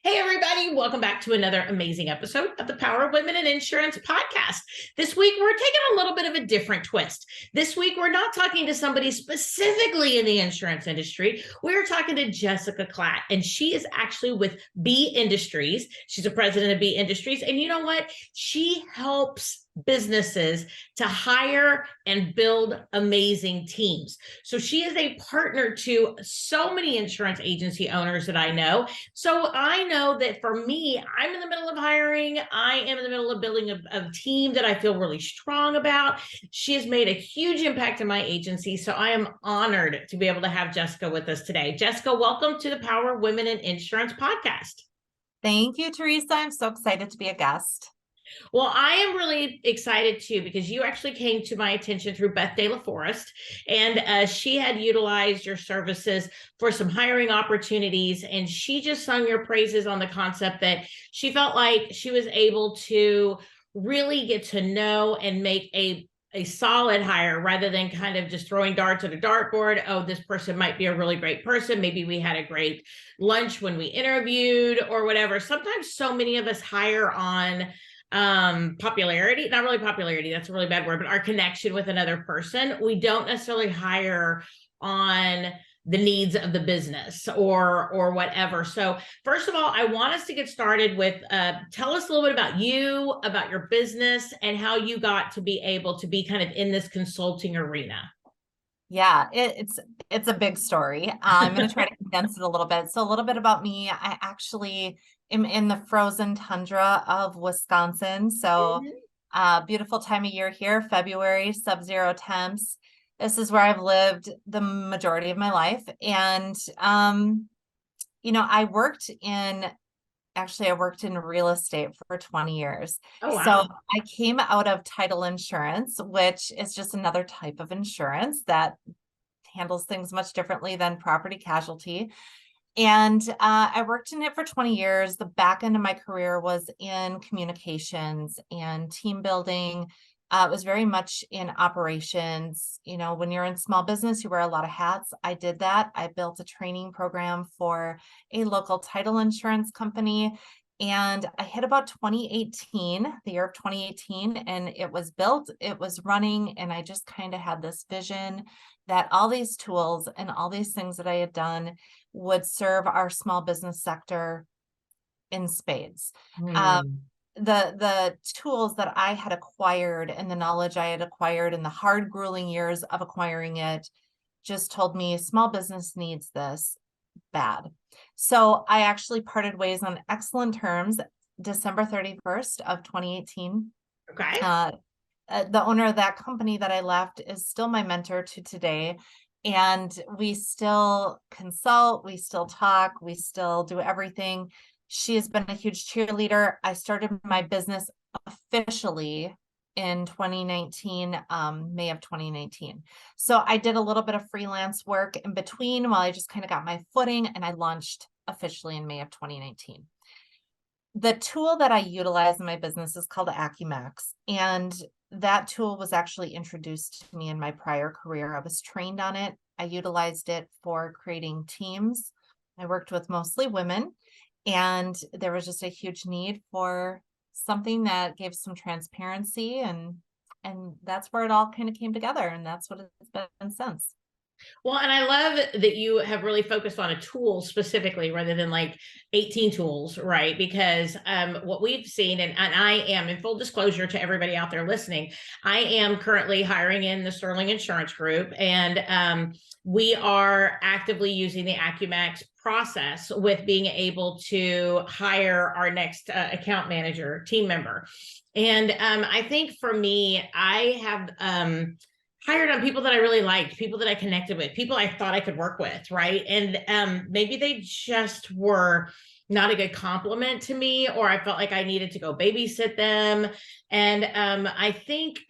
Hey, everybody, welcome back to another amazing episode of the Power of Women in Insurance podcast. This week, we're taking a little bit of a different twist. This week, we're not talking to somebody specifically in the insurance industry. We're talking to Jessica Klatt, and she is actually with B Industries. She's a president of B Industries. And you know what? She helps businesses to hire and build amazing teams. So she is a partner to so many insurance agency owners that I know. So I know that for me, I'm in the middle of hiring. I am in the middle of building a team that I feel really strong about. She has made a huge impact in my agency. So I am honored to be able to have Jessica with us today. Jessica, welcome to the Power of Women in Insurance podcast. Thank you, Teresa. I'm so excited to be a guest. Well, I am really excited too, because you actually came to my attention through Beth De La Forest, and she had utilized your services for some hiring opportunities. And she just sung your praises on the concept that she felt like she was able to really get to know and make a solid hire rather than kind of just throwing darts at a dartboard. Oh, this person might be a really great person. Maybe we had a great lunch when we interviewed or whatever. Sometimes so many of us hire on popularity, not really popularity, that's a really bad word, but our connection with another person. We don't necessarily hire on the needs of the business or whatever. So first of all, I want us to get started with tell us a little bit about you, about your business, and how you got to be able to be kind of in this consulting arena. Yeah, it's a big story. I'm going to try to condense it a little bit. So a little bit about me. I actually am in the frozen tundra of Wisconsin. So beautiful time of year here, February, sub-zero temps. This is where I've lived the majority of my life. And, I worked in real estate for 20 years. Oh, wow. So I came out of title insurance, which is just another type of insurance that handles things much differently than property casualty. And I worked in it for 20 years. The back end of my career was in communications and team building. It was very much in operations. When you're in small business, you wear a lot of hats. I did that. I built a training program for a local title insurance company. And I hit about 2018, the year of 2018, and it was built, it was running. And I just kind of had this vision that all these tools and all these things that I had done would serve our small business sector in spades. The tools that I had acquired and the knowledge I had acquired in the hard, grueling years of acquiring it just told me small business needs this bad. So I actually parted ways on excellent terms, December 31st of 2018. Okay. The owner of that company that I left is still my mentor to today. And we still consult, we still talk, we still do everything. She has been a huge cheerleader. I started my business officially in 2019, May of 2019. So I did a little bit of freelance work in between while I just kind of got my footing, and I launched officially in May of 2019. The tool that I utilize in my business is called AccuMax, and that tool was actually introduced to me in my prior career. I was trained on it. I utilized it for creating teams. I worked with mostly women, and there was just a huge need for something that gave some transparency, and that's where it all kind of came together, and that's what it's been since. Well, and I love that you have really focused on a tool specifically rather than like 18 tools, right? Because what we've seen, and I am, in full disclosure to everybody out there listening, I am currently hiring in the Sterling Insurance Group, and we are actively using the AccuMax process with being able to hire our next account manager, team member. And I think for me, I have hired on people that I really liked, people that I connected with, people I thought I could work with, right? And maybe they just were not a good compliment to me, or I felt like I needed to go babysit them. And I think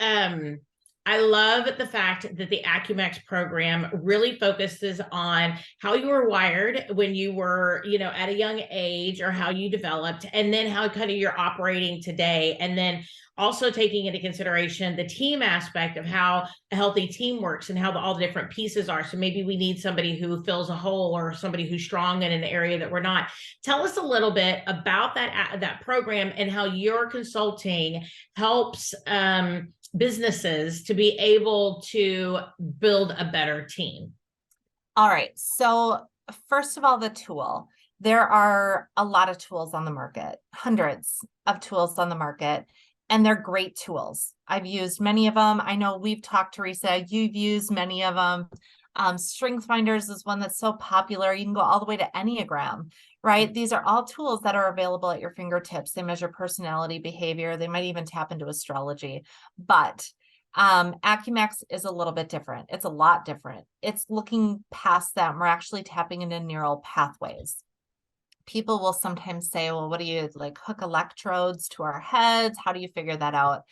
I love the fact that the Acumax program really focuses on how you were wired when you were, at a young age, or how you developed, and then how kind of you're operating today. And then also taking into consideration the team aspect of how a healthy team works and how all the different pieces are. So maybe we need somebody who fills a hole, or somebody who's strong in an area that we're not. Tell us a little bit about that program and how your consulting helps businesses to be able to build a better team. All right. So first of all, the tool. There are a lot of tools on the market, hundreds of tools on the market, and they're great tools. I've used many of them. I know we've talked, Teresa, you've used many of them. Strength Finders is one that's so popular. You can go all the way to Enneagram, right? These are all tools that are available at your fingertips. They measure personality, behavior. They might even tap into astrology. But Acumax is a little bit different. It's a lot different. It's looking past that. And we're actually tapping into neural pathways. People will sometimes say, well, what do you like, hook electrodes to our heads? How do you figure that out?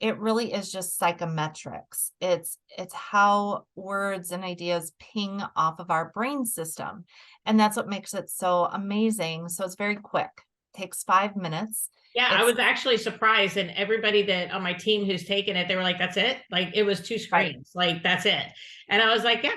It really is just psychometrics. It's how words and ideas ping off of our brain system. And that's what makes it so amazing. So it's very quick. Takes 5 minutes. Yeah, I was actually surprised, and everybody that on my team who's taken it, they were like, that's it? Like, it was 2 screens, right. Like, that's it. And I was like, yeah,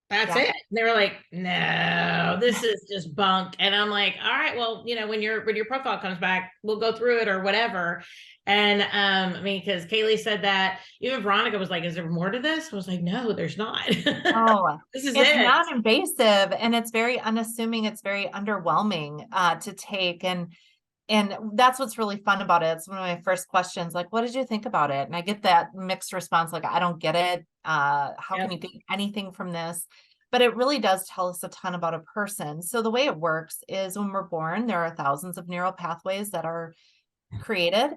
that's it. And they were like, no, this is just bunk. And I'm like, all right, well, when your profile comes back, we'll go through it or whatever. And I mean, because Kaylee said that, even Veronica was like, is there more to this? I was like, no, there's not. Oh, this is it's it. non-invasive, and it's very unassuming. It's very underwhelming to take. And that's what's really fun about it. It's one of my first questions, like, what did you think about it? And I get that mixed response, like, I don't get it. How can you get anything from this? But it really does tell us a ton about a person. So the way it works is when we're born, there are thousands of neural pathways that are created.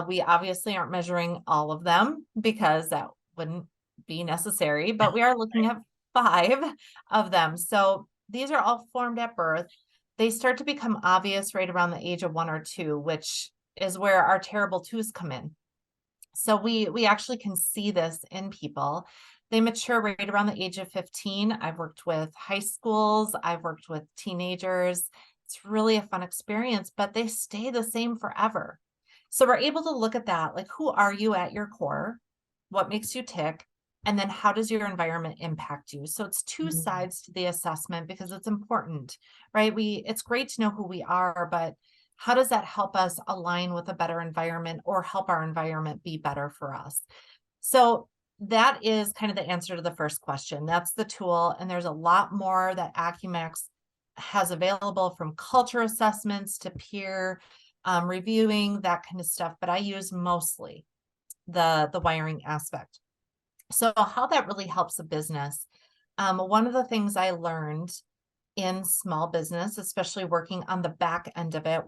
We obviously aren't measuring all of them because that wouldn't be necessary, but we are looking at 5 of them. So these are all formed at birth. They start to become obvious right around the age of 1 or 2, which is where our terrible twos come in. So we actually can see this in people. They mature right around the age of 15. I've worked with high schools. I've worked with teenagers. It's really a fun experience, but they stay the same forever. So we're able to look at that, like, who are you at your core? What makes you tick? And then how does your environment impact you? So it's 2 sides to the assessment because it's important, right? It's great to know who we are, but how does that help us align with a better environment or help our environment be better for us? So that is kind of the answer to the first question. That's the tool. And there's a lot more that Acumax has available, from culture assessments to peer reviewing, that kind of stuff. But I use mostly the wiring aspect. So how that really helps a business. One of the things I learned in small business, especially working on the back end of it,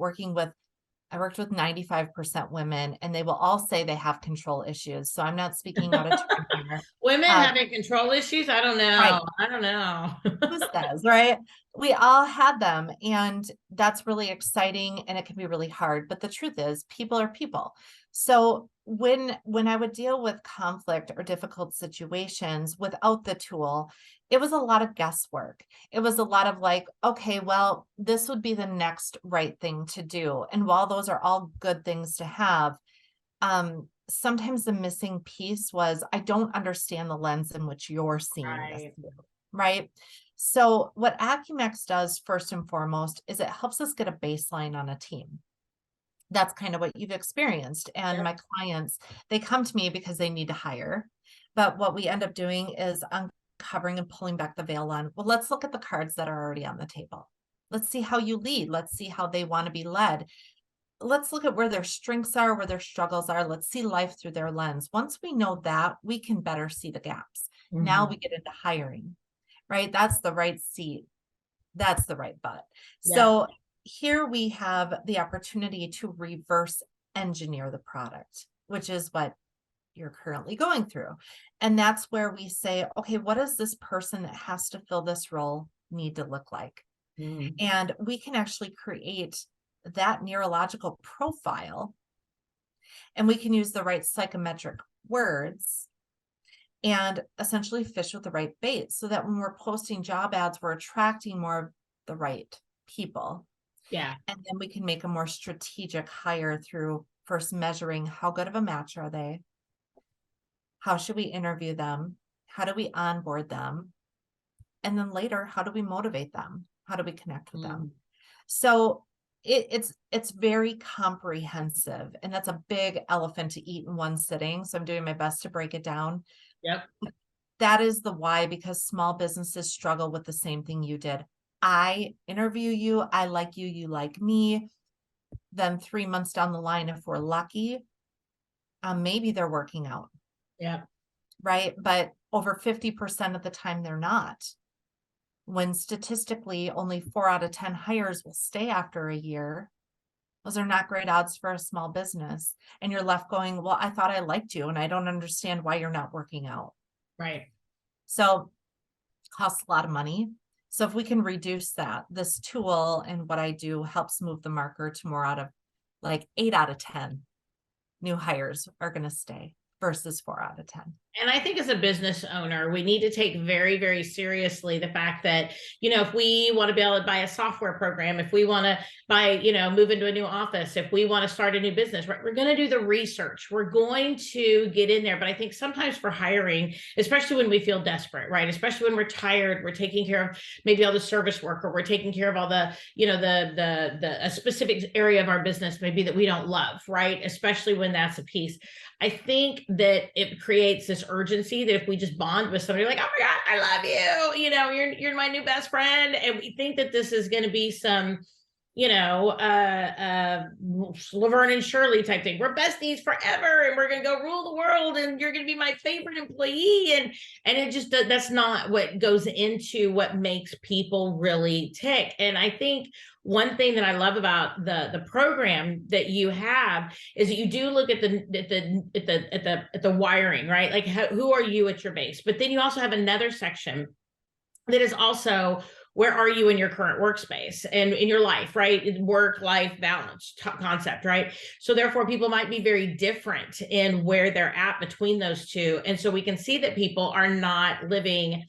I worked with 95% women, and they will all say they have control issues. So I'm not speaking out of turn here. Women having control issues? I don't know. Right. I don't know. Who says, right? We all had them, and that's really exciting, and it can be really hard. But the truth is, people are people. So when I would deal with conflict or difficult situations without the tool, it was a lot of guesswork. It was a lot of like, okay, well, this would be the next right thing to do. And while those are all good things to have, sometimes the missing piece was, I don't understand the lens in which you're seeing this, right? So what Acumax does first and foremost is it helps us get a baseline on a team. That's kind of what you've experienced. And my clients, they come to me because they need to hire. But what we end up doing is uncovering and pulling back the veil on, well, let's look at the cards that are already on the table. Let's see how you lead. Let's see how they want to be led. Let's look at where their strengths are, where their struggles are. Let's see life through their lens. Once we know that, we can better see the gaps. Now we get into hiring, right? That's the right seat. That's the right butt. So here we have the opportunity to reverse engineer the product, which is what you're currently going through. And that's where we say, okay, what does this person that has to fill this role need to look like? And we can actually create that neurological profile, and we can use the right psychometric words and essentially fish with the right bait so that when we're posting job ads, we're attracting more of the right people. Yeah. And then we can make a more strategic hire through first measuring how good of a match are they? How should we interview them? How do we onboard them? And then later, how do we motivate them? How do we connect with them? So it's very comprehensive, and that's a big elephant to eat in one sitting. So I'm doing my best to break it down. Yep. That is the why, because small businesses struggle with the same thing you did. I interview you, I like you, you like me. Then 3 months down the line, if we're lucky, maybe they're working out, Yeah. right? But over 50% of the time, they're not. When statistically only 4 out of 10 hires will stay after a year, those are not great odds for a small business. And you're left going, well, I thought I liked you and I don't understand why you're not working out. Right. So it costs a lot of money. So if we can reduce that, this tool and what I do helps move the marker to more out of like 8 out of 10 new hires are going to stay versus 4 out of 10. And I think as a business owner, we need to take very, very seriously the fact that, if we want to be able to buy a software program, if we want to buy, move into a new office, if we want to start a new business, right, we're going to do the research. We're going to get in there. But I think sometimes for hiring, especially when we feel desperate, right? Especially when we're tired, we're taking care of maybe all the service work, or we're taking care of all the, a specific area of our business, maybe that we don't love, right? Especially when that's a piece. I think that it creates this urgency that if we just bond with somebody like, oh my God, I love you, you're my new best friend. And we think that this is going to be some, Laverne and Shirley type thing. We're besties forever and we're going to go rule the world and you're going to be my favorite employee. And it just, that's not what goes into what makes people really tick. And I think one thing that I love about the program that you have is that you do look at the wiring, right? Like who are you at your base? But then you also have another section that is also, where are you in your current workspace and in your life, right? Work-life balance concept, right? So therefore, people might be very different in where they're at between those two. And so we can see that people are not living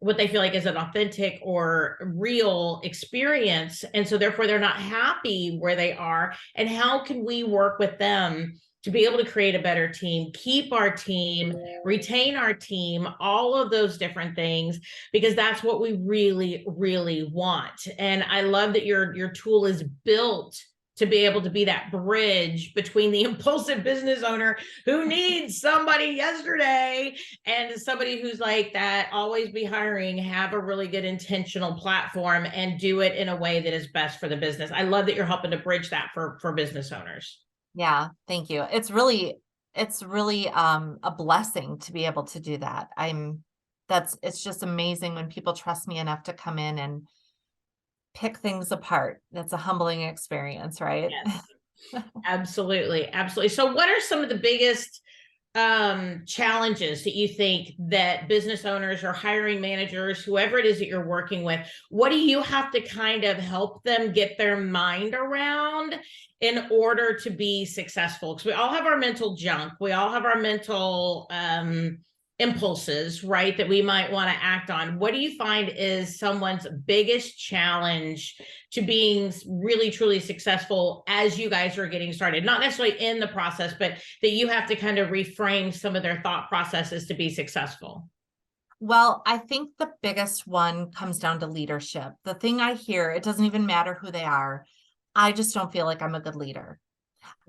what they feel like is an authentic or real experience. And so therefore, they're not happy where they are. And how can we work with them to be able to create a better team, keep our team, retain our team, all of those different things, because that's what we really, really want. And I love that your tool is built to be able to be that bridge between the impulsive business owner who needs somebody yesterday and somebody who's like that, always be hiring, have a really good intentional platform and do it in a way that is best for the business. I love that you're helping to bridge that for business owners. Yeah, thank you. It's really a blessing to be able to do that. It's just amazing when people trust me enough to come in and pick things apart. That's a humbling experience, right? Yes. Absolutely. Absolutely. So what are some of the biggest challenges that you think that business owners or hiring managers, whoever it is that you're working with, what do you have to kind of help them get their mind around in order to be successful? Because we all have our mental junk. We all have our mental impulses, right, that we might want to act on. What do you find is someone's biggest challenge to being really, truly successful as you guys are getting started? Not necessarily in the process, but that you have to kind of reframe some of their thought processes to be successful. Well, I think the biggest one comes down to leadership. The thing I hear, it doesn't even matter who they are. I just don't feel like I'm a good leader.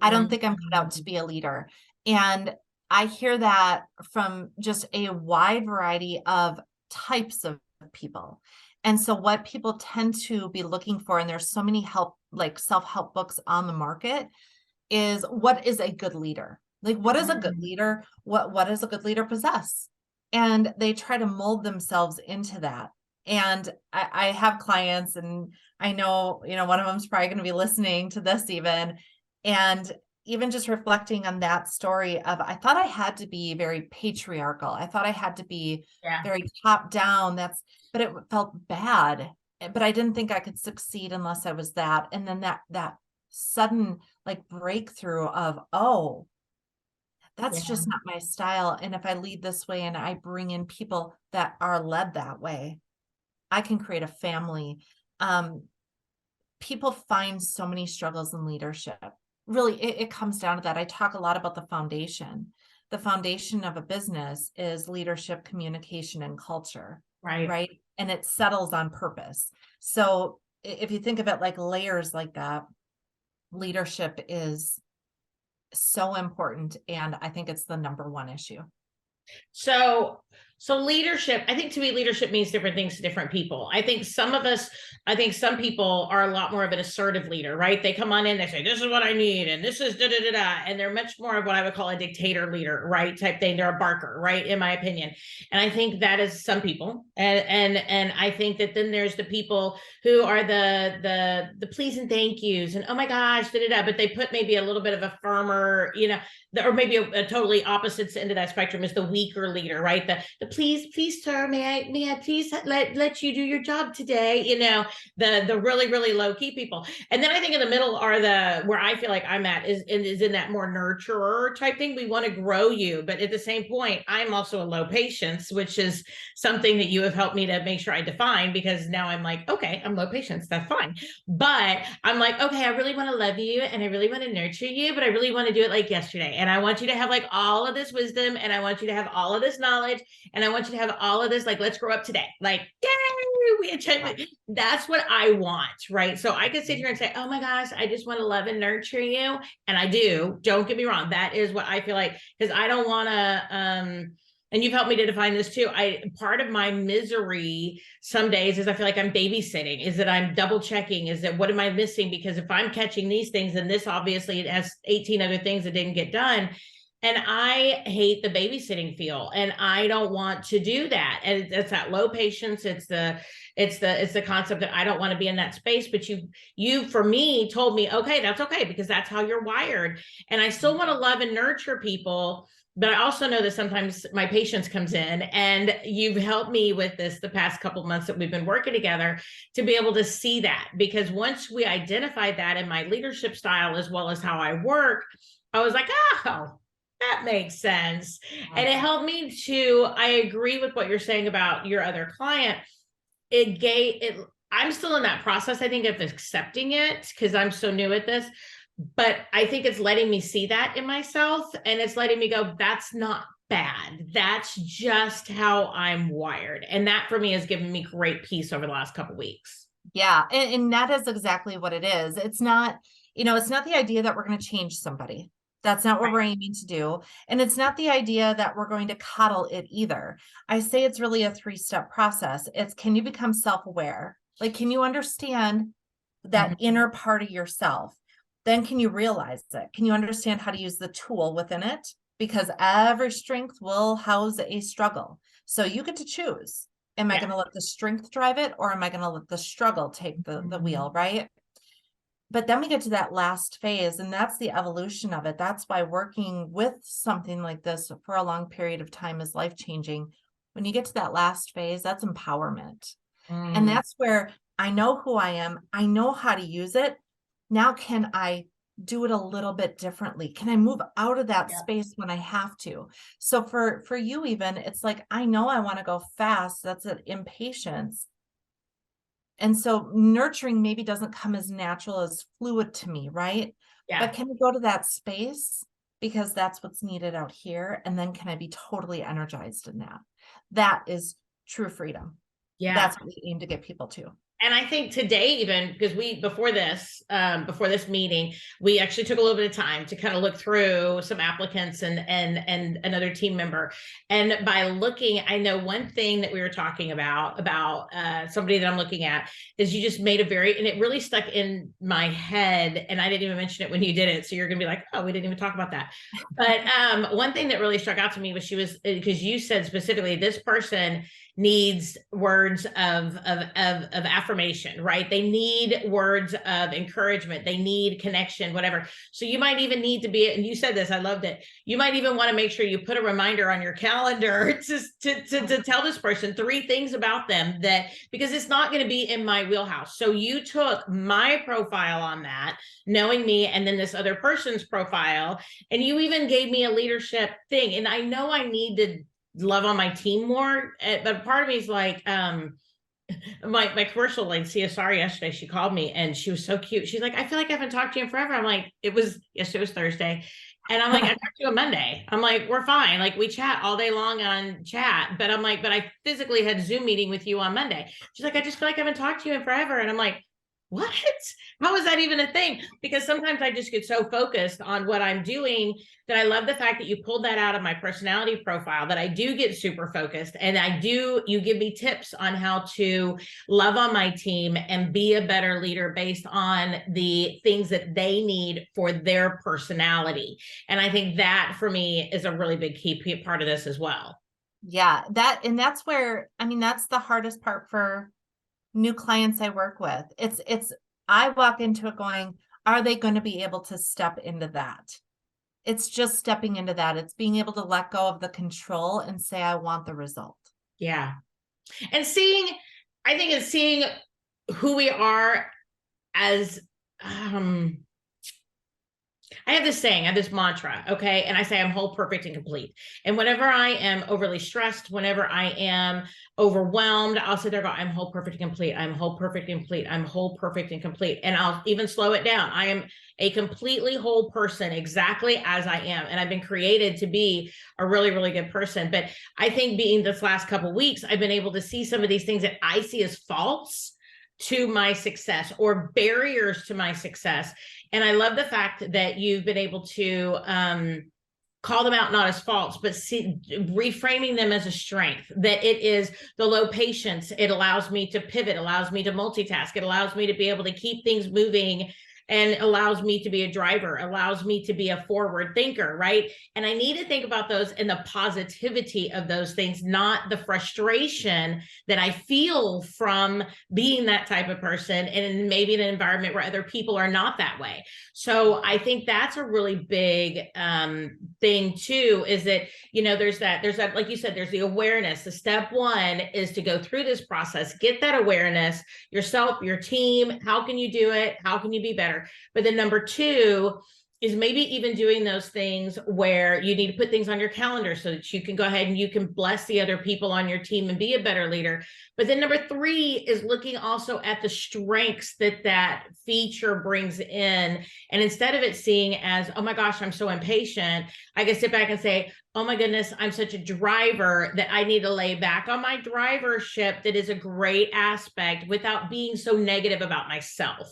I don't think I'm cut out to be a leader. And I hear that from just a wide variety of types of people. And so what people tend to be looking for, and there's so many self-help books on the market, is what is a good leader? Like, what is a good leader? What does a good leader possess? And they try to mold themselves into that. And I have clients, and I know, one of them is probably going to be listening to this even. And even just reflecting on that story of, I thought I had to be very patriarchal. I thought I had to be very top down. But it felt bad, but I didn't think I could succeed unless I was that. And then that sudden breakthrough of, oh, That's just not my style. And if I lead this way and I bring in people that are led that way, I can create a family. People find so many struggles in leadership. Really, it comes down to that. I talk a lot about the foundation. The foundation of a business is leadership, communication, and culture, right? And it settles on purpose. So if you think of it like layers like that, leadership is so important. And I think it's the number one issue. So leadership, I think to me, leadership means different things to different people. I think some people are a lot more of an assertive leader, right? They come on in, they say, this is what I need, and this is da da da da. And they're much more of what I would call a dictator leader, right? Type thing. They're a barker, right? In my opinion. And I think that is some people. And I think that then there's the people who are the please and thank yous and oh my gosh, da da da. But they put maybe a little bit of a firmer, or maybe a totally opposite end of that spectrum is the weaker leader, right? The please, sir, may I please let you do your job today? The really, really low key people. And then I think in the middle are where I feel like I'm at is in that more nurturer type thing. We want to grow you, but at the same point, I'm also a low patience, which is something that you have helped me to make sure I define, because now I'm like, okay, I'm low patience. That's fine. But I'm like, okay, I really want to love you and I really want to nurture you, but I really want to do it like yesterday. And I want you to have like all of this wisdom, and I want you to have all of this knowledge, and I want you to have all of this, like, let's grow up today. Like, yay, we achieved. That's what I want, right? So I could sit here and say, oh my gosh, I just want to love and nurture you. And I do, don't get me wrong. That is what I feel like, because I don't want to, and you've helped me to define this too. Part of my misery some days is I feel like I'm babysitting, is that I'm double checking, is that what am I missing? Because if I'm catching these things, then this obviously it has 18 other things that didn't get done. And I hate the babysitting feel, and I don't want to do that. And it's that low patience. It's the concept that I don't want to be in that space. But you for me told me, okay, that's okay, because that's how you're wired. And I still want to love and nurture people. But I also know that sometimes my patience comes in, and you've helped me with this the past couple of months that we've been working together to be able to see that. Because once we identified that in my leadership style, as well as how I work, I was like, oh, that makes sense. And it helped me I agree with what you're saying about your other client. I'm still in that process, I think, of accepting it, because I'm so new at this. But I think it's letting me see that in myself, and it's letting me go, that's not bad. That's just how I'm wired. And that for me has given me great peace over the last couple of weeks. Yeah. And that is exactly what it is. It's not, it's not the idea that we're going to change somebody. That's not what we're aiming to do. And it's not the idea that we're going to coddle it either. I say it's really a 3-step process. It's, can you become self-aware? Like, can you understand that inner part of yourself? Then can you realize it? Can you understand how to use the tool within it? Because every strength will house a struggle. So you get to choose. Am I going to let the strength drive it, or am I going to let the struggle take the wheel, right? But then we get to that last phase, and that's the evolution of it. That's why working with something like this for a long period of time is life-changing. When you get to that last phase, that's empowerment. And that's where I know who I am. I know how to use it. Now, can I do it a little bit differently? Can I move out of that space when I have to? So for you, even, it's like, I know I want to go fast. That's an impatience. And so nurturing maybe doesn't come as natural, as fluid to me, right? Yeah. But can we go to that space, because that's what's needed out here? And then can I be totally energized in that? That is true freedom. Yeah. That's what we aim to get people to. And I think today, even because before this meeting, we actually took a little bit of time to kind of look through some applicants and another team member. And by looking, I know one thing that we were talking about somebody that I'm looking at is, you just made and it really stuck in my head. And I didn't even mention it when you did it. So you're going to be like, oh, we didn't even talk about that. But one thing that really struck out to me was because you said specifically, this person needs words of affirmation, right? They need words of encouragement. They need connection, whatever. So you might even need to be, and you said this, I loved it. You might even want to make sure you put a reminder on your calendar to tell this person 3 things about them, that because it's not going to be in my wheelhouse. So you took my profile on that, knowing me, and then this other person's profile, and you even gave me a leadership thing. And I know I need to love on my team more, but part of me is like, my commercial like CSR yesterday, she called me and she was so cute. She's like, I feel like I haven't talked to you in forever. I'm like, yesterday was Thursday. And I'm like, I talked to you on Monday. I'm like, we're fine. Like we chat all day long on chat, but I'm like, but I physically had a Zoom meeting with you on Monday. She's like, I just feel like I haven't talked to you in forever. And I'm like, what? How is that even a thing? Because sometimes I just get so focused on what I'm doing that I love the fact that you pulled that out of my personality profile, that I do get super focused, and you give me tips on how to love on my team and be a better leader based on the things that they need for their personality. And I think that for me is a really big key part of this as well. Yeah, that's where, I mean, that's the hardest part for new clients I work with. I walk into it going, are they going to be able to step into that? It's just stepping into that. It's being able to let go of the control and say, I want the result. Yeah. And I think it's seeing who we are as, I have this saying, I have this mantra, okay? And I say I'm whole, perfect, and complete. And whenever I am overly stressed, whenever I am overwhelmed, I'll sit there and go, I'm whole, perfect, and complete. I'm whole, perfect, and complete. I'm whole, perfect, and complete. And I'll even slow it down. I am a completely whole person, exactly as I am. And I've been created to be a really, really good person. But I think being this last couple of weeks, I've been able to see some of these things that I see as faults to my success or barriers to my success. And I love the fact that you've been able to call them out, not as faults, but reframing them as a strength, that it is the low patience. It allows me to pivot, allows me to multitask. It allows me to be able to keep things moving, and allows me to be a driver, allows me to be a forward thinker, right? And I need to think about those and the positivity of those things, not the frustration that I feel from being that type of person and maybe in an environment where other people are not that way. So I think that's a really big thing too, is that, there's that, like you said, there's the awareness. The step 1 is to go through this process, get that awareness, yourself, your team. How can you do it? How can you be better? But then number 2 is maybe even doing those things where you need to put things on your calendar so that you can go ahead and you can bless the other people on your team and be a better leader. But then number 3 is looking also at the strengths that feature brings in. And instead of it seeing as, oh my gosh, I'm so impatient, I can sit back and say, oh my goodness, I'm such a driver that I need to lay back on my drivership. That is a great aspect without being so negative about myself.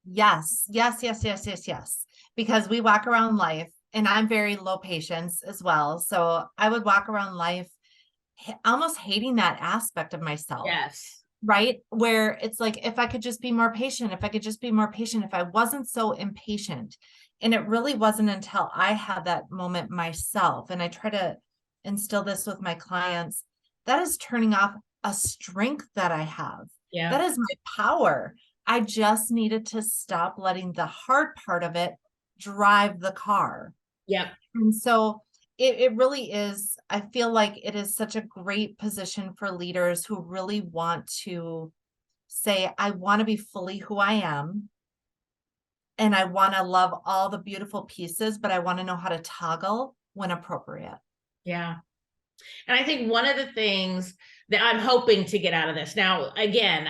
Yes. Because we walk around life, and I'm very low patience as well. So I would walk around life almost hating that aspect of myself. Yes. Right? Where it's like, if I could just be more patient, if I wasn't so impatient. And it really wasn't until I had that moment myself, and I try to instill this with my clients, that is turning off a strength that I have. Yeah. That is my power. I just needed to stop letting the hard part of it drive the car. Yep. And so it really is, I feel like it is such a great position for leaders who really want to say, I want to be fully who I am. And I want to love all the beautiful pieces, but I want to know how to toggle when appropriate. Yeah. And I think one of the things that I'm hoping to get out of this now, again,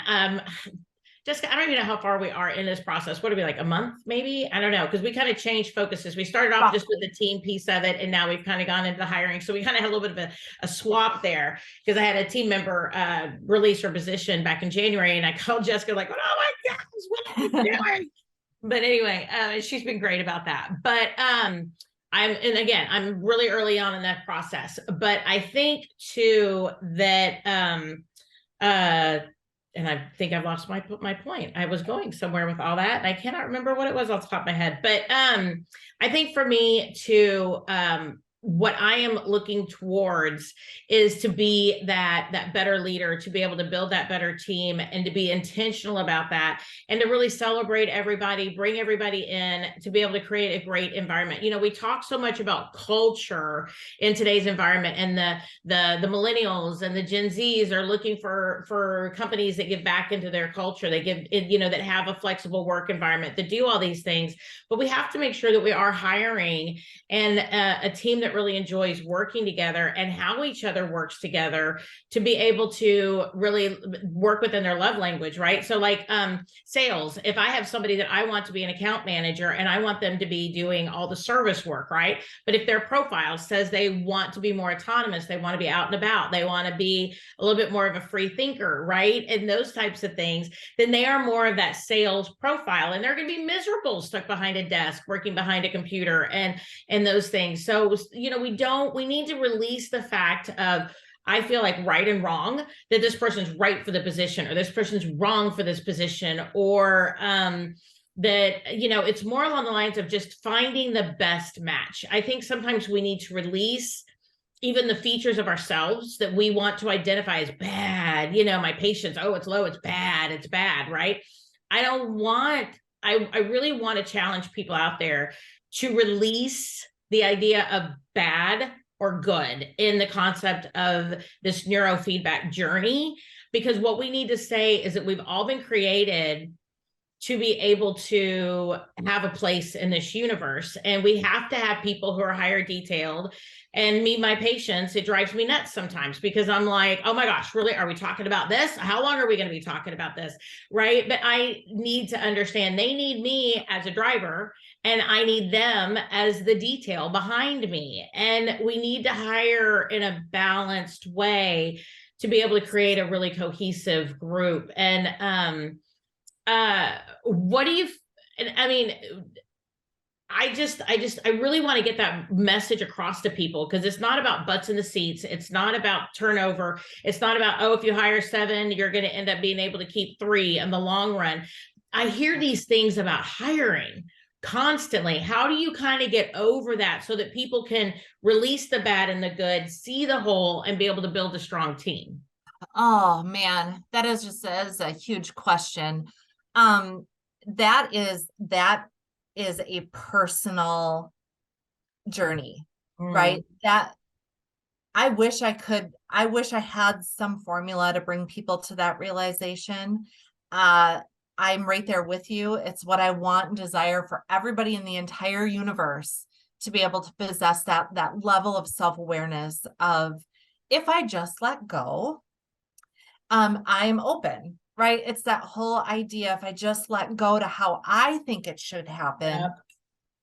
Jessica, I don't even know how far we are in this process. What are we, like a month, maybe? I don't know, because we kind of changed focuses. We started off just with the team piece of it, and now we've kind of gone into the hiring. So we kind of had a little bit of a swap there, because I had a team member release her position back in January, and I called Jessica like, oh my gosh, what are you doing? But anyway, she's been great about that. But and again, I'm really early on in that process. But I think too that and I think I've lost my point. I was going somewhere with all that, and I cannot remember what it was off the top of my head. But I think for me to what I am looking towards is to be that better leader, to be able to build that better team, and to be intentional about that, and to really celebrate everybody, bring everybody in, to be able to create a great environment. We talk so much about culture in today's environment, and the millennials and the Gen Zs are looking for companies that give back into their culture. They give, that have a flexible work environment, that do all these things. But we have to make sure that we are hiring and a team that really enjoys working together, and how each other works together, to be able to really work within their love language, right? So like sales, if I have somebody that I want to be an account manager and I want them to be doing all the service work, right? But if their profile says they want to be more autonomous, they want to be out and about, they want to be a little bit more of a free thinker, right? And those types of things, then they are more of that sales profile, and they're going to be miserable stuck behind a desk, working behind a computer, and those things. So, we need to release the fact of, I feel like, right and wrong, that this person's right for the position, or this person's wrong for this position, or that, it's more along the lines of just finding the best match. I think sometimes we need to release even the features of ourselves that we want to identify as bad. My patience, oh, it's low, it's bad, right? I really want to challenge people out there to release the idea of bad or good in the concept of this neurofeedback journey, because what we need to say is that we've all been created to be able to have a place in this universe, and we have to have people who are higher detailed. And my patients, it drives me nuts sometimes, because I'm like, oh my gosh, really, are we talking about this? How long are we going to be talking about this, right? But I need to understand they need me as a driver, and I need them as the detail behind me. And we need to hire in a balanced way to be able to create a really cohesive group. And what do you, I mean, I really want to get that message across to people, because it's not about butts in the seats. It's not about turnover. It's not about, oh, if you hire 7, you're going to end up being able to keep 3 in the long run. I hear these things about hiring constantly. How do you kind of get over that so that people can release the bad and the good, see the whole, and be able to build a strong team? Oh man, that is a huge question. That is a personal journey, right? That I wish I had some formula to bring people to that realization. I'm right there with you. It's what I want and desire for everybody in the entire universe, to be able to possess that level of self-awareness of, if I just let go, I'm open, right? It's that whole idea, if I just let go to how I think it should happen. Yep.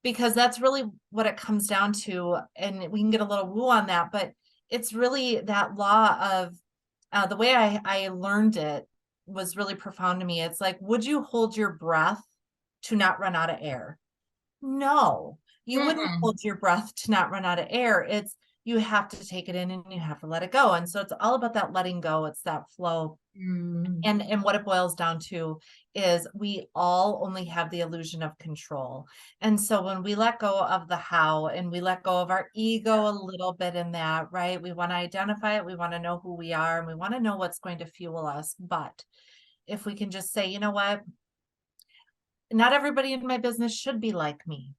Because that's really what it comes down to. And we can get a little woo on that, but it's really that law of the way I learned it was really profound to me. It's like, would you hold your breath to not run out of air? No, you wouldn't hold your breath to not run out of air. It's, you have to take it in and you have to let it go. And so it's all about that letting go. It's that flow. And what it boils down to is, we all only have the illusion of control. And so when we let go of the how, and we let go of our ego a little bit in that, right? We want to identify it. We want to know who we are, and we want to know what's going to fuel us. But if we can just say, you know what? Not everybody in my business should be like me.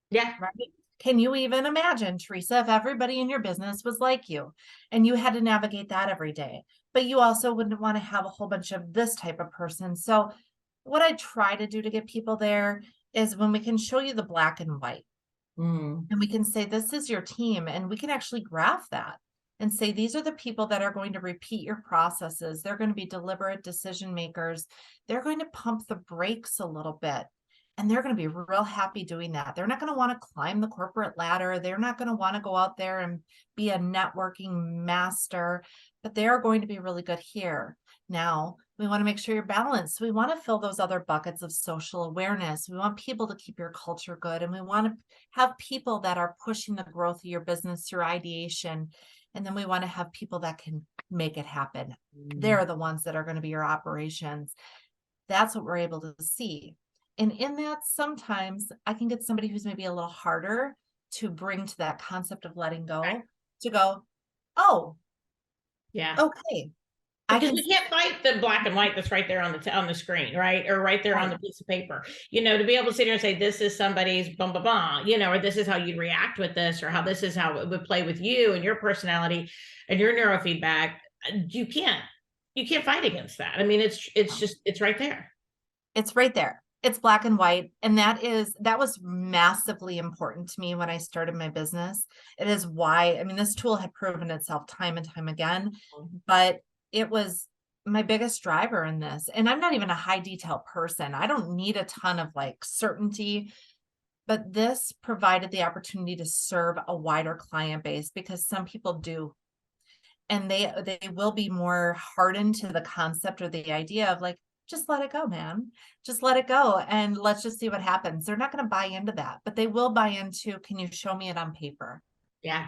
Yeah. Right. Can you even imagine, Teresa, if everybody in your business was like you, and you had to navigate that every day, but you also wouldn't want to have a whole bunch of this type of person. So what I try to do to get people there is, when we can show you the black and white, and we can say, this is your team, and we can actually graph that and say, these are the people that are going to repeat your processes. They're going to be deliberate decision makers. They're going to pump the brakes a little bit. And they're going to be real happy doing that. They're not going to want to climb the corporate ladder. They're not going to want to go out there and be a networking master, but they are going to be really good here. Now, we want to make sure you're balanced. We want to fill those other buckets of social awareness. We want people to keep your culture good. And we want to have people that are pushing the growth of your business through ideation. And then we want to have people that can make it happen. They're the ones that are going to be your operations. That's what we're able to see. And in that, sometimes I can get somebody who's maybe a little harder to bring to that concept of letting go, Right. to go, oh, Yeah. okay. Because we can't fight the black and white that's right there on the screen, right? Or right there on the piece of paper. To be able to sit here and say, this is somebody's bum, bum, bum, or this is how you'd react with this, or how this is how it would play with you and your personality and your neurofeedback. You can't fight against that. I mean, it's right there. It's right there. It's black and white. And that was massively important to me when I started my business. It is why, I mean, this tool had proven itself time and time again, but it was my biggest driver in this. And I'm not even a high detail person. I don't need a ton of like certainty, but this provided the opportunity to serve a wider client base, because some people do. And they will be more hardened to the concept or the idea of like, just let it go, man. Just let it go. And let's just see what happens. They're not going to buy into that, but they will buy into, can you show me it on paper? Yeah.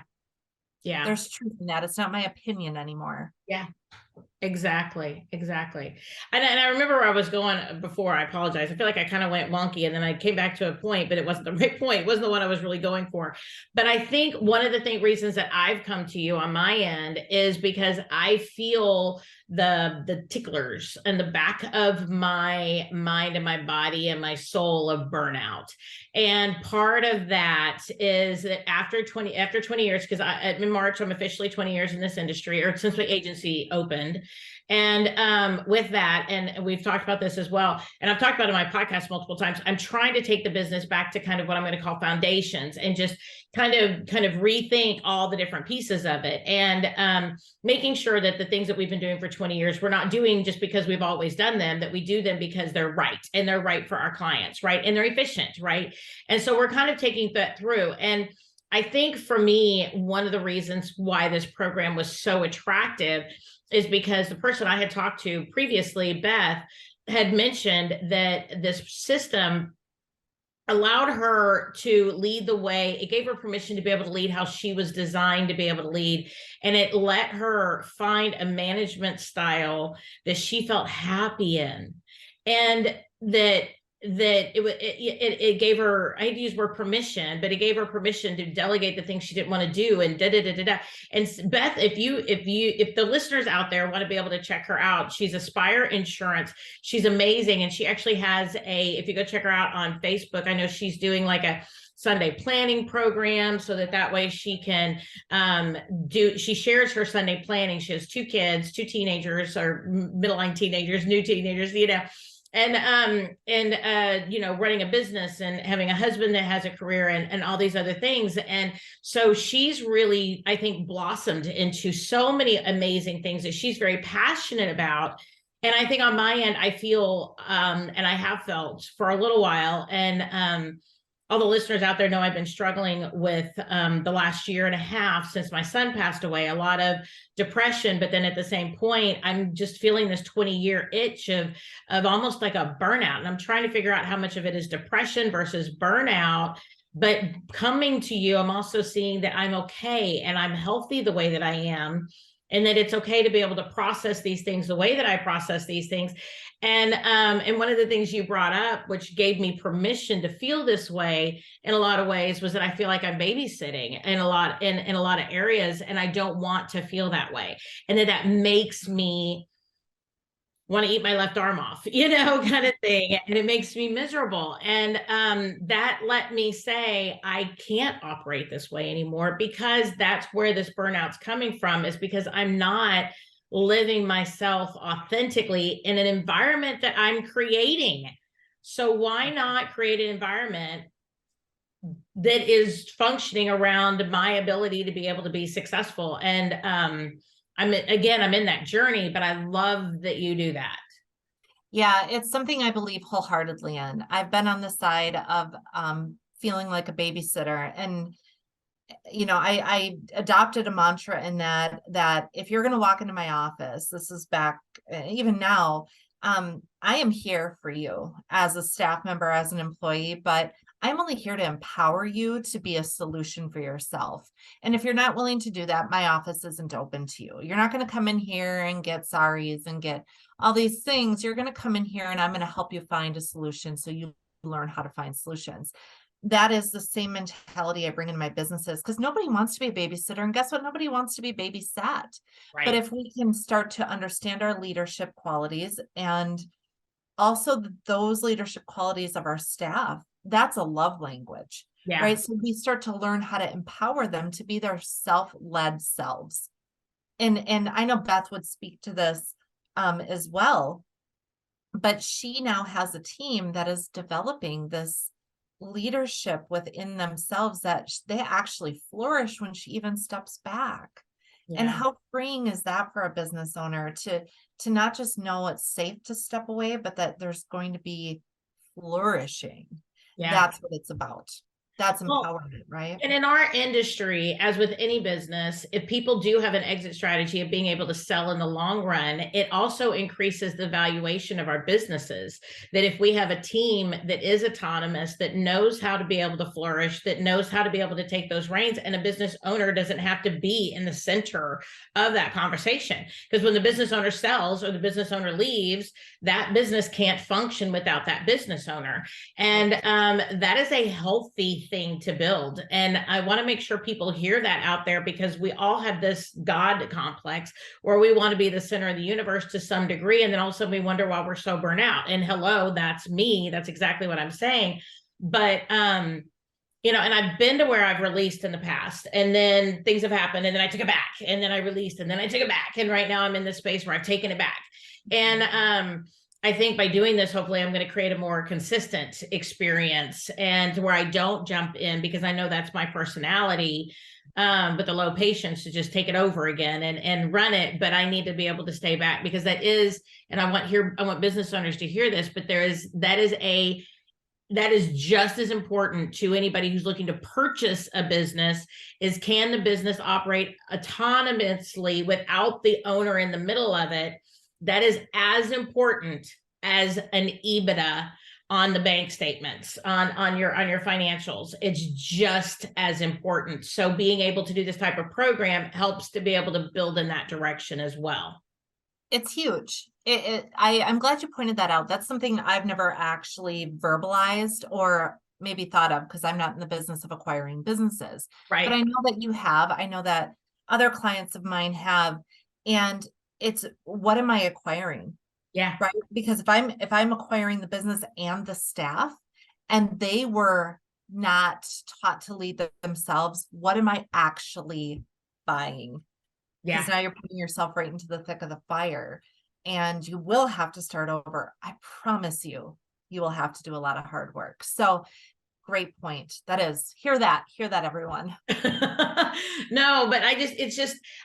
Yeah. There's truth in that. It's not my opinion anymore. Yeah. Exactly. And I remember where I was going before. I apologize. I feel like I kind of went wonky and then I came back to a point, but it wasn't the right point. It wasn't the one I was really going for. But I think one of the reasons that I've come to you on my end is because I feel the ticklers in the back of my mind and my body and my soul of burnout. And part of that is that after 20 years, because in March, I'm officially 20 years in this industry, or since my agency opened. And with that, and we've talked about this as well, and I've talked about it in my podcast multiple times, I'm trying to take the business back to kind of what I'm going to call foundations, and just kind of rethink all the different pieces of it, and making sure that the things that we've been doing for 20 years, we're not doing just because we've always done them, that we do them because they're right, and they're right for our clients, right, and they're efficient, right? And so we're kind of taking that through. And I think for me, one of the reasons why this program was so attractive is because the person I had talked to previously, Beth, had mentioned that this system allowed her to lead the way. It gave her permission to be able to lead how she was designed to be able to lead. And it let her find a management style that she felt happy in. And that it gave her, I hate to use the word permission, but it gave her permission to delegate the things she didn't want to do, and And Beth, if the listeners out there want to be able to check her out, she's Aspire Insurance. She's amazing. And she actually has if you go check her out on Facebook, I know she's doing like a Sunday planning program, so that way she can she shares her Sunday planning. She has 2 kids, 2 teenagers, or middle-line teenagers, new teenagers, and running a business and having a husband that has a career, and all these other things. And so she's really, I think, blossomed into so many amazing things that she's very passionate about. And I think on my end, I feel, and I have felt for a little while, and all the listeners out there know I've been struggling with the last year and a half since my son passed away, a lot of depression. But then at the same point, I'm just feeling this 20-year itch of almost like a burnout. And I'm trying to figure out how much of it is depression versus burnout. But coming to you, I'm also seeing that I'm okay and I'm healthy the way that I am, and that it's okay to be able to process these things the way that I process these things. And one of the things you brought up, which gave me permission to feel this way in a lot of ways, was that I feel like I'm babysitting in a lot of areas, and I don't want to feel that way. And that makes me want to eat my left arm off, kind of thing. And it makes me miserable. And that let me say, I can't operate this way anymore, because that's where this burnout's coming from, is because I'm not living myself authentically in an environment that I'm creating. So why not create an environment that is functioning around my ability to be able to be successful? And I'm in that journey, but I love that you do that. Yeah, it's something I believe wholeheartedly in. I've been on the side of feeling like a babysitter, and I adopted a mantra in that if you're going to walk into my office, this is back even now, I am here for you as a staff member, as an employee, but I'm only here to empower you to be a solution for yourself. And if you're not willing to do that, my office isn't open to you. You're not going to come in here and get sorries and get all these things. You're going to come in here and I'm going to help you find a solution, so you learn how to find solutions. that is the same mentality I bring in my businesses, because nobody wants to be a babysitter. And guess what? Nobody wants to be babysat. But Right. if we can start to understand our leadership qualities and also those leadership qualities of our staff, that's a love language, Yeah. right? So we start to learn how to empower them to be their self-led selves. And I know Beth would speak to this as well, but she now has a team that is developing this leadership within themselves that they actually flourish when she even steps back. And Yeah. how freeing is that for a business owner to not just know it's safe to step away, but that there's going to be flourishing. Yeah. That's what it's about. That's Well, empowerment, right? and in our industry, as with any business, if people do have an exit strategy of being able to sell in the long run, it also increases the valuation of our businesses. That if we have a team that is autonomous, that knows how to be able to flourish, that knows how to be able to take those reins, and a business owner doesn't have to be in the center of that conversation. Because when the business owner sells or the business owner leaves, that business can't function without that business owner. And that is a healthy thing to build. And I want to make sure people hear that out there, because we all have this God complex where we want to be the center of the universe to some degree. And then all of a sudden we wonder why we're so burnt out. And hello, that's me. That's exactly what I'm saying. But, you know, and I've been to where I've released in the past, and then things have happened, and then I took it back, and then I released, and then I took it back. And right now I'm in this space where I've taken it back. And, I think by doing this, hopefully I'm going to create a more consistent experience, and where I don't jump in, because I know that's my personality, with the low patience to just take it over again and run it. But I need to be able to stay back, because that is, and I want business owners to hear this, but that is just as important to anybody who's looking to purchase a business, is can the business operate autonomously without the owner in the middle of it? That is as important as an EBITDA on the bank statements, on your financials. It's just as important. So being able to do this type of program helps to be able to build in that direction as well. It's huge. I'm glad you pointed that out. That's something I've never actually verbalized or maybe thought of, because I'm not in the business of acquiring businesses. But I Right. know that you have. I know that other clients of mine have. And it's, what am I acquiring? Yeah. Right? Because if I'm acquiring the business and the staff, and they were not taught to lead themselves, what am I actually buying? Because Yeah. now you're putting yourself right into the thick of the fire, and you will have to start over. I promise you, you will have to do a lot of hard work. So great point. That is, hear that, everyone. No, but I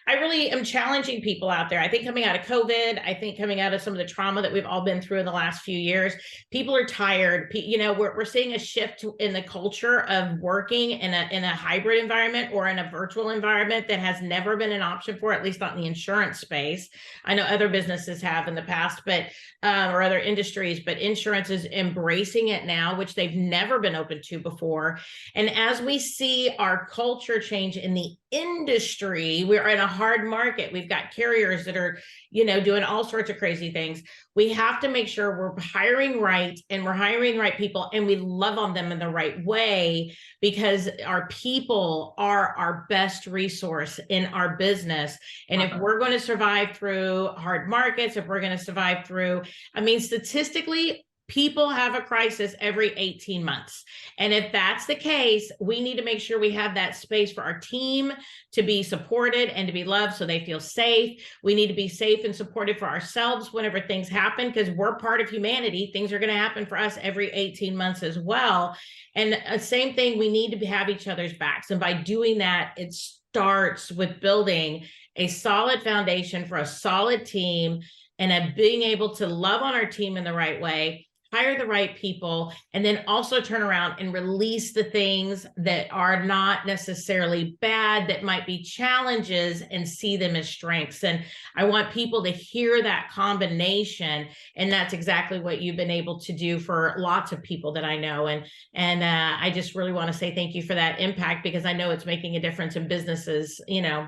really am challenging people out there. I think coming out of COVID, I think coming out of some of the trauma that we've all been through in the last few years, people are tired. You know, we're seeing a shift in the culture of working in a hybrid environment or in a virtual environment that has never been an option for, at least not in the insurance space. I know other businesses have in the past, but or other industries, but insurance is embracing it now, which they've never been open to before. And as we see our culture change in the industry, we're in a hard market. We've got carriers that are, you know, doing all sorts of crazy things. We have to make sure we're hiring right, and we're hiring right people, and we love on them in the right way, because our people are our best resource in our business. And if we're going to survive through hard markets, if we're going to survive through, I mean, statistically, people have a crisis every 18 months. And if that's the case, we need to make sure we have that space for our team to be supported and to be loved, so they feel safe. We need to be safe and supported for ourselves whenever things happen, because we're part of humanity. Things are going to happen for us every 18 months as well. And same thing, we need to have each other's backs. And by doing that, it starts with building a solid foundation for a solid team, and being able to love on our team in the right way, hire the right people, and then also turn around and release the things that are not necessarily bad, that might be challenges, and see them as strengths. And I want people to hear that combination. And that's exactly what you've been able to do for lots of people that I know. And I just really want to say thank you for that impact, because I know it's making a difference in businesses, you know.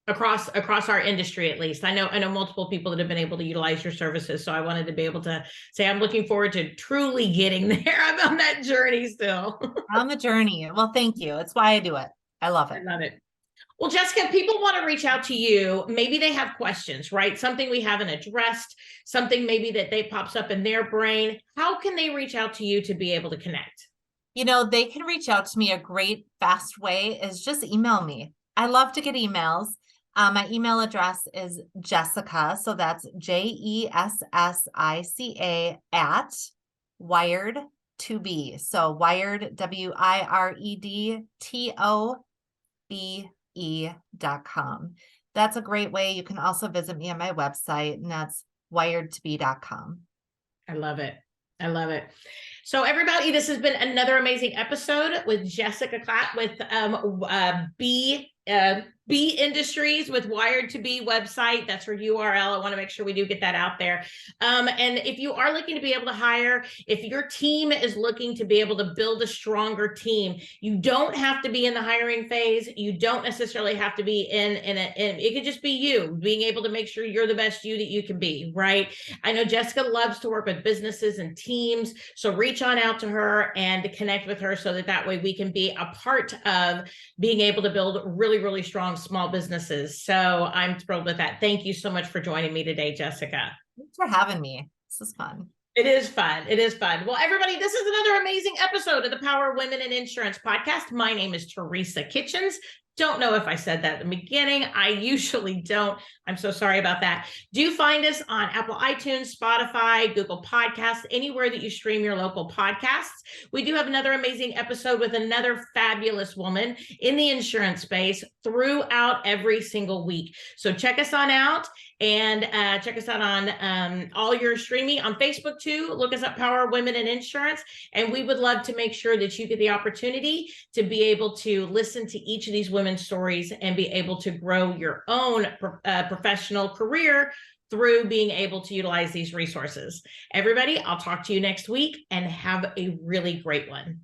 across our industry. At least I know multiple people that have been able to utilize your services, so I wanted to be able to say I'm looking forward to truly getting there. I'm on that journey still. On the journey. Well, thank you. It's why I do it. I love I it. love it. Well, Jessica, people want to reach out to you. Maybe they have questions, right? Something we haven't addressed, something maybe that they pops up in their brain. How can they reach out to you to be able to connect? They can reach out to me. A great fast way is just email me. I love to get emails. My email address is Jessica. So that's Jessica at wired2be. So wired, wiredtobe.com. That's a great way. You can also visit me on my website, and that's wired2be.com. I love it. I love it. So everybody, this has been another amazing episode with Jessica Klatt with B Industries with Wired to Be website. That's her URL. I want to make sure we do get that out there. And if you are looking to be able to hire, if your team is looking to be able to build a stronger team, you don't have to be in the hiring phase. You don't necessarily have to be in it could just be you being able to make sure you're the best you that you can be, right? I know Jessica loves to work with businesses and teams, so reach on out to her and to connect with her so that way we can be a part of being able to build really, really strong small businesses. So I'm thrilled with that. Thank you so much for joining me today, Jessica. Thanks for having me. This is fun. It is fun. It is fun. Well, everybody, this is another amazing episode of the Power of Women in Insurance podcast. My name is Teresa Kitchens. Don't know if I said that at the beginning. I usually don't. I'm so sorry about that. Do find us on Apple iTunes, Spotify, Google Podcasts, anywhere that you stream your local podcasts. We do have another amazing episode with another fabulous woman in the insurance space throughout every single week. So check us on out and check us out on all your streaming on Facebook too. Look us up, Power of Women in Insurance. And we would love to make sure that you get the opportunity to be able to listen to each of these women's stories and be able to grow your own professional career through being able to utilize these resources. Everybody, I'll talk to you next week and have a really great one.